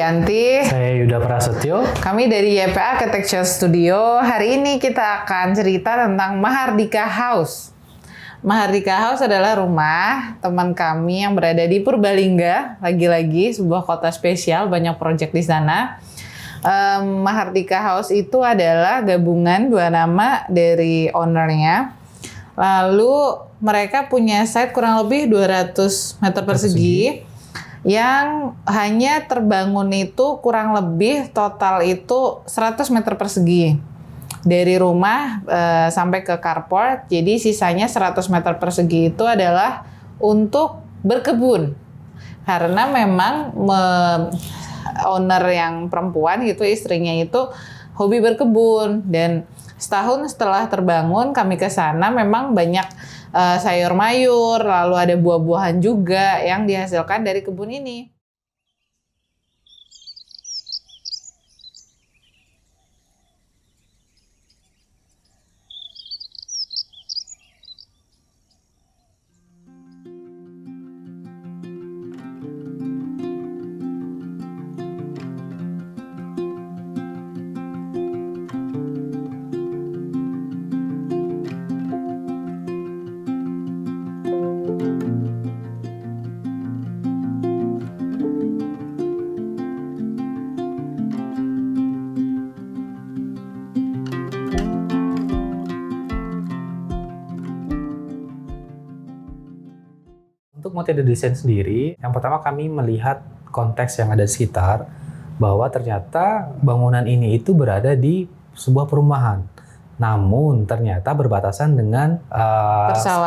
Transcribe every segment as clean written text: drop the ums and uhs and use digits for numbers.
Widianti. Saya Yuda Prasetyo. Kami dari YPA Architecture Studio. Hari ini kita akan cerita tentang Mahardika House. Mahardika House adalah rumah teman kami yang berada di Purbalingga. Lagi-lagi sebuah kota spesial, banyak proyek di sana. Mahardika House itu adalah gabungan dua nama dari ownernya. Lalu mereka punya site kurang lebih 200 meter persegi. Yang hanya terbangun itu kurang lebih total itu 100 meter persegi dari rumah sampai ke carport. Jadi sisanya 100 meter persegi itu adalah untuk berkebun, karena memang owner yang perempuan gitu, istrinya itu hobi berkebun. Dan setahun setelah terbangun kami ke sana, memang banyak sayur mayur, lalu ada buah-buahan juga yang dihasilkan dari kebun ini. Untuk metode desain sendiri, yang pertama kami melihat konteks yang ada di sekitar, bahwa ternyata bangunan ini itu berada di sebuah perumahan, namun ternyata berbatasan dengan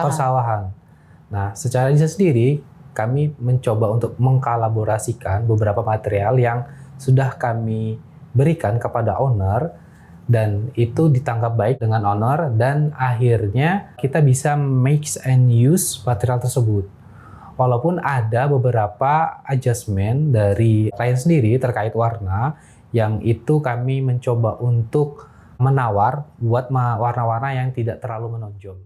persawahan. Nah, secara desain sendiri, kami mencoba untuk mengkolaborasikan beberapa material yang sudah kami berikan kepada owner, dan itu ditanggap baik dengan owner, dan akhirnya kita bisa mix and use material tersebut. Walaupun ada beberapa adjustment dari klien sendiri terkait warna, yang itu kami mencoba untuk menawar buat warna-warna yang tidak terlalu menonjol.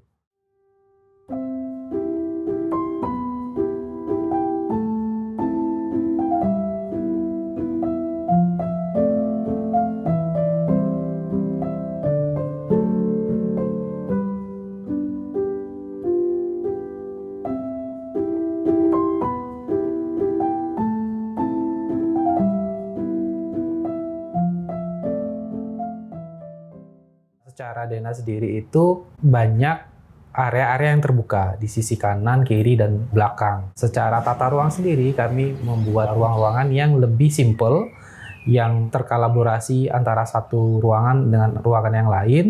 Secara denah sendiri itu banyak area-area yang terbuka di sisi kanan, kiri, dan belakang. Secara tata ruang sendiri kami membuat ruang-ruangan yang lebih simple, yang terkolaborasi antara satu ruangan dengan ruangan yang lain.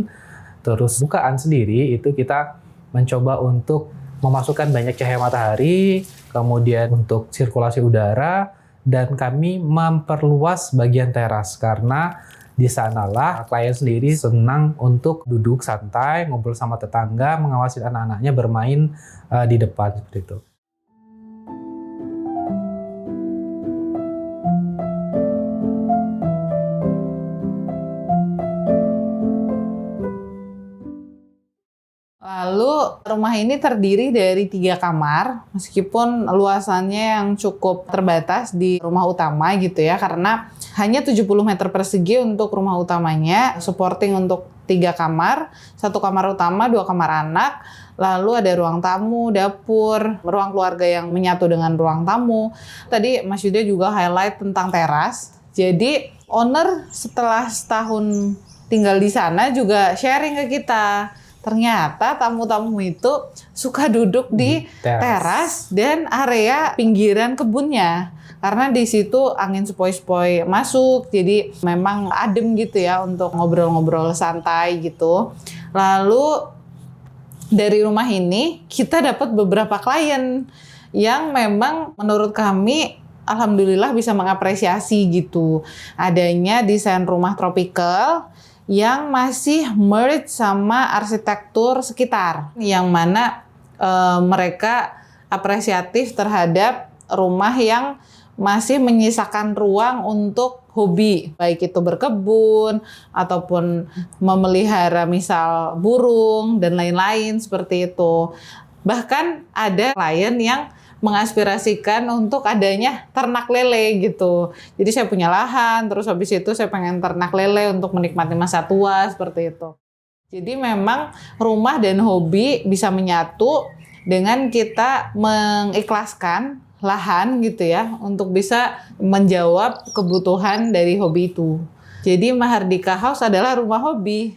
Terus bukaan sendiri itu kita mencoba untuk memasukkan banyak cahaya matahari, kemudian untuk sirkulasi udara, dan kami memperluas bagian teras karena di sanalah klien sendiri senang untuk duduk santai, ngobrol sama tetangga, mengawasi anak-anaknya bermain di depan seperti itu. Lalu rumah ini terdiri dari 3 kamar, meskipun luasannya yang cukup terbatas di rumah utama gitu ya, karena hanya 70 meter persegi untuk rumah utamanya, supporting untuk 3 kamar, 1 kamar utama, 2 kamar anak, lalu ada ruang tamu, dapur, ruang keluarga yang menyatu dengan ruang tamu. Tadi Mas Yuda juga highlight tentang teras, jadi owner setelah setahun tinggal di sana juga sharing ke kita. Ternyata tamu-tamu itu suka duduk di teras dan area pinggiran kebunnya. Karena di situ angin sepoi-sepoi masuk, jadi memang adem gitu ya untuk ngobrol-ngobrol santai gitu. Lalu dari rumah ini kita dapat beberapa klien yang memang menurut kami alhamdulillah bisa mengapresiasi gitu adanya desain rumah tropical yang masih merge sama arsitektur sekitar, yang mana mereka apresiatif terhadap rumah yang masih menyisakan ruang untuk hobi, baik itu berkebun ataupun memelihara misal burung dan lain-lain seperti itu. Bahkan ada klien yang mengaspirasikan untuk adanya ternak lele gitu. Jadi saya punya lahan, terus habis itu saya pengen ternak lele untuk menikmati masa tua seperti itu. Jadi memang rumah dan hobi bisa menyatu dengan kita mengikhlaskan lahan gitu ya untuk bisa menjawab kebutuhan dari hobi itu. Jadi Mahardika House adalah rumah hobi.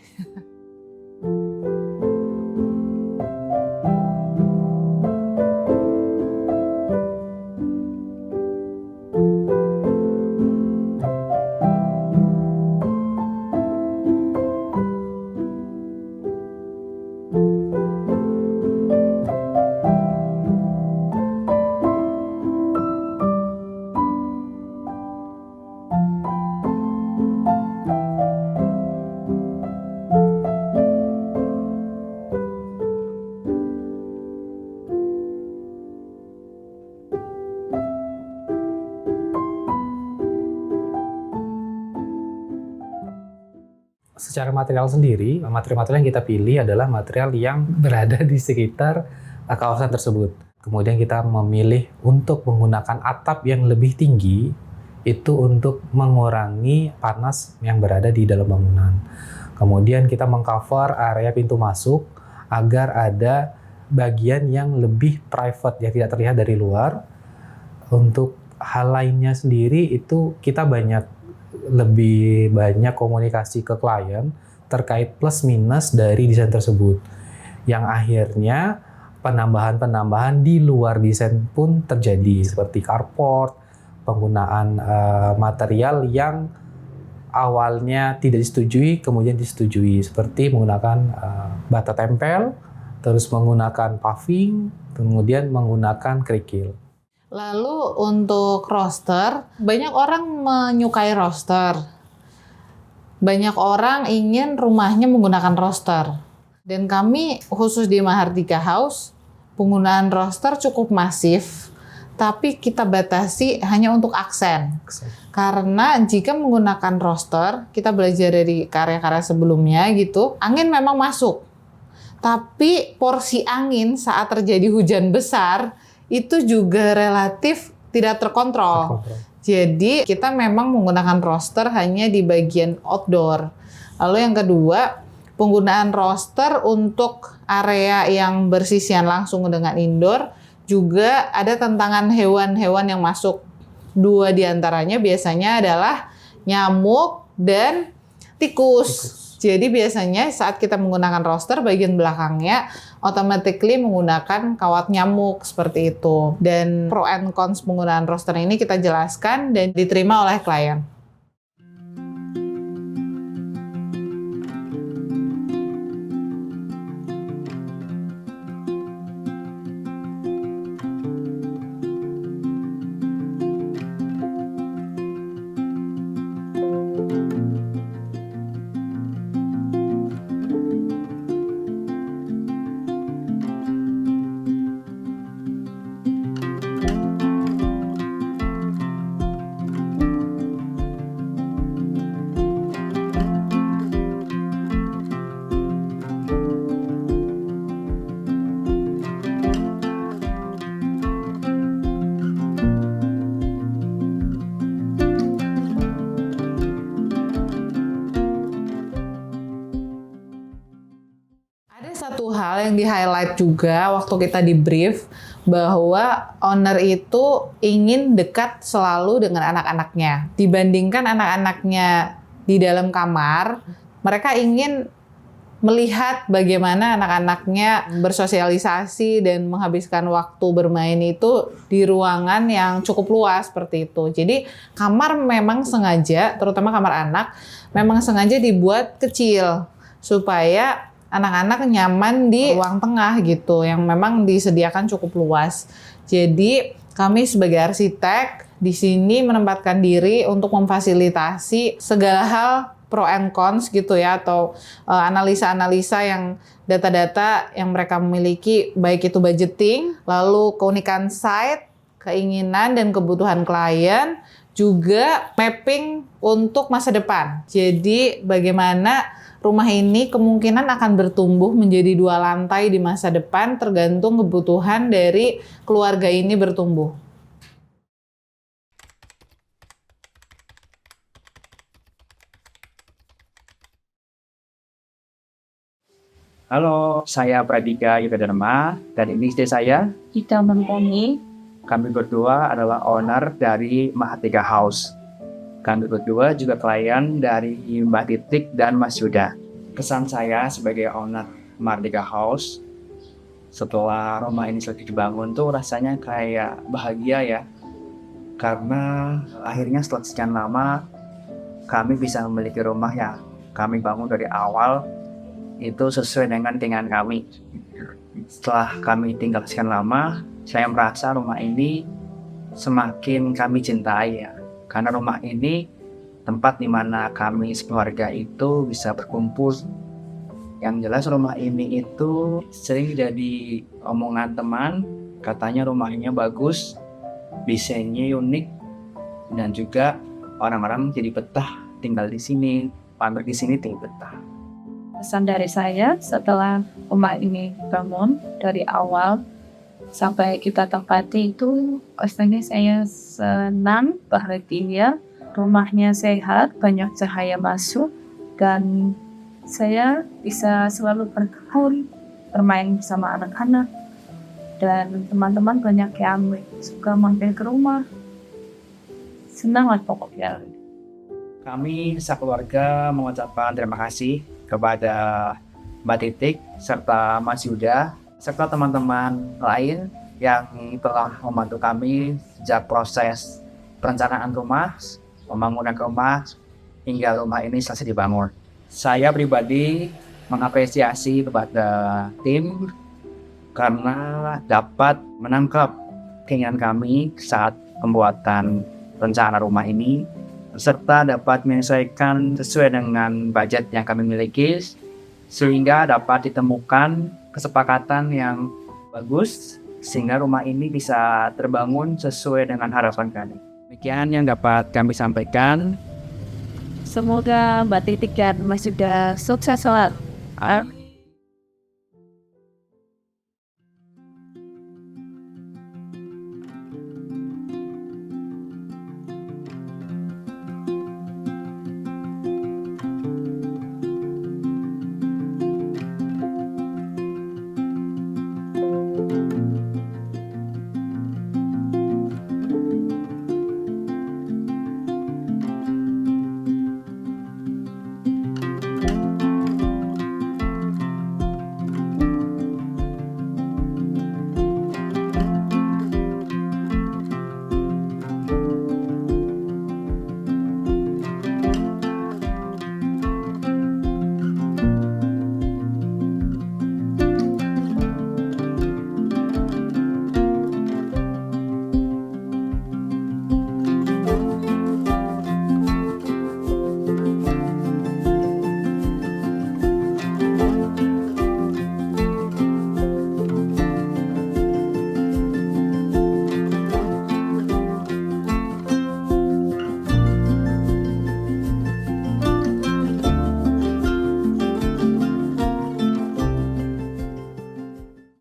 Secara material sendiri, material yang kita pilih adalah material yang berada di sekitar kawasan tersebut. Kemudian kita memilih untuk menggunakan atap yang lebih tinggi, itu untuk mengurangi panas yang berada di dalam bangunan. Kemudian kita mengcover area pintu masuk agar ada bagian yang lebih private, yang tidak terlihat dari luar. Untuk hal lainnya sendiri itu kita lebih banyak komunikasi ke klien terkait plus minus dari desain tersebut. Yang akhirnya penambahan-penambahan di luar desain pun terjadi seperti carport, penggunaan material yang awalnya tidak disetujui kemudian disetujui seperti menggunakan bata tempel, terus menggunakan paving, kemudian menggunakan kerikil. Lalu untuk roster, banyak orang menyukai roster. Banyak orang ingin rumahnya menggunakan roster. Dan kami khusus di Mahardika House, penggunaan roster cukup masif, tapi kita batasi hanya untuk aksen. Karena jika menggunakan roster, kita belajar dari karya-karya sebelumnya gitu, angin memang masuk. Tapi porsi angin saat terjadi hujan besar, itu juga relatif tidak terkontrol. Jadi kita memang menggunakan roster hanya di bagian outdoor. Lalu yang kedua, penggunaan roster untuk area yang bersisian langsung dengan indoor juga ada tantangan hewan-hewan yang masuk. 2 diantaranya biasanya adalah nyamuk dan tikus. Jadi biasanya saat kita menggunakan roster bagian belakangnya automatically menggunakan kawat nyamuk seperti itu. Dan pro and cons penggunaan roster ini kita jelaskan dan diterima oleh klien. Satu hal yang di-highlight juga waktu kita di-brief bahwa owner itu ingin dekat selalu dengan anak-anaknya. Dibandingkan anak-anaknya di dalam kamar, mereka ingin melihat bagaimana anak-anaknya bersosialisasi dan menghabiskan waktu bermain itu di ruangan yang cukup luas seperti itu. Jadi kamar memang sengaja, terutama kamar anak, memang sengaja dibuat kecil supaya anak-anak nyaman di ruang tengah gitu, yang memang disediakan cukup luas. Jadi kami sebagai arsitek di sini menempatkan diri untuk memfasilitasi segala hal pro and cons gitu ya, atau analisa-analisa yang data-data yang mereka miliki, baik itu budgeting, lalu keunikan site, keinginan dan kebutuhan klien, juga mapping untuk masa depan. Jadi bagaimana rumah ini kemungkinan akan bertumbuh menjadi 2 lantai di masa depan tergantung kebutuhan dari keluarga ini bertumbuh. Halo, saya Pradika Yoga Dharma dan ini istri saya. Kita Memponi. Kami berdua adalah owner dari Mahardika House. Kami berdua juga klien dari Mbak Titik dan Mas Yuda. Kesan saya sebagai owner Mahardika House setelah rumah ini selesai dibangun tuh rasanya kayak bahagia ya. Karena akhirnya setelah sekian lama kami bisa memiliki rumah yang kami bangun dari awal itu sesuai dengan keinginan kami. Setelah kami tinggal sekian lama, saya merasa rumah ini semakin kami cintai ya. Karena rumah ini tempat di mana kami sekeluarga itu bisa berkumpul. Yang jelas rumah ini itu sering jadi omongan teman, katanya rumahnya bagus, desainnya unik, dan juga orang-orang jadi betah tinggal di sini, pamer di sini tinggal betah. Pesan dari saya setelah rumah ini bangun dari awal sampai kita tempati itu, pastinya saya senang, bahagia, rumahnya sehat, banyak cahaya masuk, dan saya bisa selalu bergaul, bermain bersama anak-anak, dan teman-teman banyak yang suka mampir ke rumah. Senang lah pokoknya. Kami sekeluarga mengucapkan terima kasih kepada Mbak Titik serta Mas Yuda serta teman-teman lain yang telah membantu kami sejak proses perencanaan rumah, pembangunan rumah hingga rumah ini selesai dibangun. Saya pribadi mengapresiasi kepada tim karena dapat menangkap keinginan kami saat pembuatan rencana rumah ini serta dapat menyelesaikan sesuai dengan budget yang kami miliki sehingga dapat ditemukan kesepakatan yang bagus sehingga rumah ini bisa terbangun sesuai dengan harapan kami. Demikian yang dapat kami sampaikan. Semoga Mbak Titik dan Mas Yuda sukses selalu. Amin.